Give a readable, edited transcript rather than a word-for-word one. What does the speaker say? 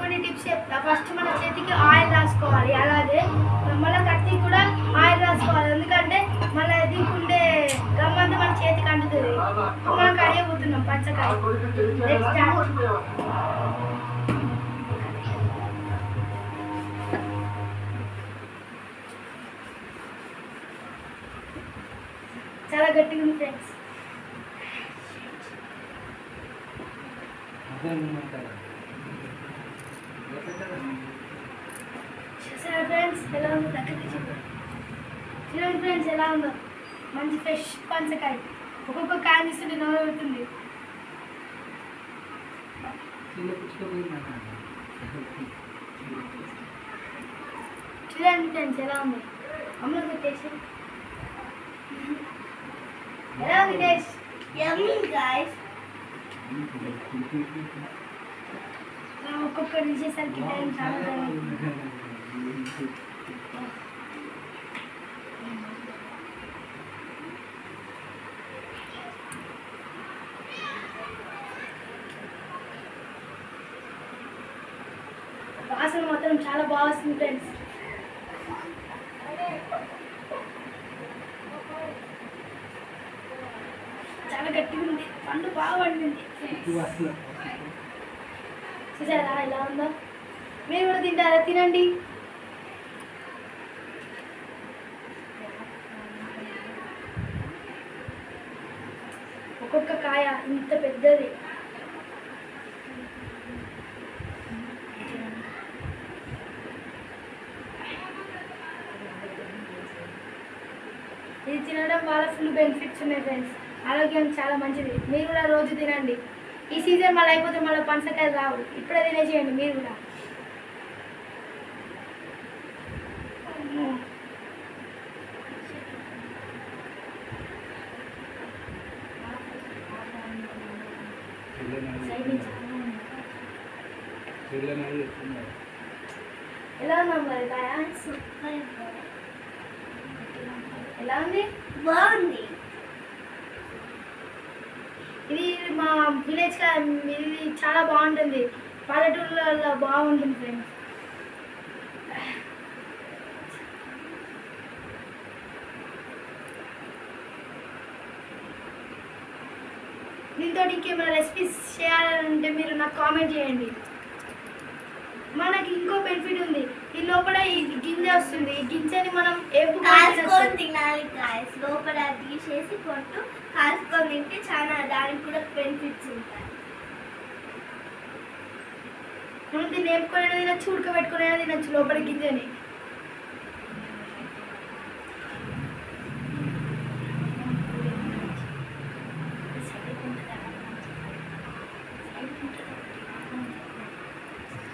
కొన్ని టిప్స్ చెప్తా. ఫస్ట్ మన చేతికి ఆయిల్ రాసుకోవాలి, అలాగే మళ్ళీ కత్తికి కూడా ఆయిల్ రాసుకోవాలి. ఎందుకంటే మళ్ళీ దీనికుండే గమ్మంతా మన చేతికి అంటుతుంది. మనం కడిగిపోతున్నాం పచ్చకాయ. చాలా గట్టిగా ఉంది ఫ్రెండ్స్. చూసారా ఫ్రెండ్స్ ఎలా ఉందో? దగ్గరికి చూడండి ఫ్రెండ్స్ ఎలా ఉందో. మంచి ఫ్రెష్ పంచకాయ. ఒక్కొక్క కాయ తీస్తుంటే నవ్వు అవుతుంది. చూడండి ఫ్రెండ్స్ ఎలా ఉందో. అమ్మ టేస్ట్ ఎలా ఉంది? టేస్ట్ యమ్మీ గైస్. ఒక్కొక్కటి చేసరికి టైం చాలా టైం అవుతుంది. వాసన మాత్రం చాలా బాగా వస్తుంది ఫ్రెండ్స్. చాలా గట్టిగా ఉంది, పండు బాగా పండింది. చూసారా ఎలా ఉందో? మీరు కూడా తింటారా? తినండి. ఒక్కొక్క కాయ ఇంత పెద్దది. ఇది తినడం వల్ల ఫుల్ బెనిఫిట్స్ ఉన్నాయి ఫ్రెండ్స్. ఆరోగ్యం చాలా మంచిది. మీరు కూడా రోజు తినండి. ఈ సీజన్ మళ్ళీ అయిపోతే మళ్ళీ పనసకాయలు రావు. ఇప్పుడే తినేసేయండి మీరు కూడా. ఎలా ఉన్నాం మరి కాయ? ఎలా ఉంది? బాగుంది. ఇది మా విలేజ్ ఇది చాలా బాగుంటుంది. పల్లెటూళ్ళలో బాగుంటుంది ఫ్రెండ్స్. దీంతో ఇంకేమైనా రెసిపీస్ చేయాలంటే మీరు నాకు కామెంట్ చేయండి. మనకి ఇంకో బెనిఫిట్ ఉంది. ఈ లోపల ఈ గింజ వస్తుంది. ఈ గింజని మనం కాల్చుకొని తినాలి గాయస్. లోపల తీసేసి పొట్టు కాల్చుకొని తింటే చాలా దానికి కూడా బెనిఫిట్స్ ఉంటాయి. మనం దీన్ని వేపుకొని తినచ్చు, ఉడకబెట్టుకుని తినచ్చు లోపల గింజని.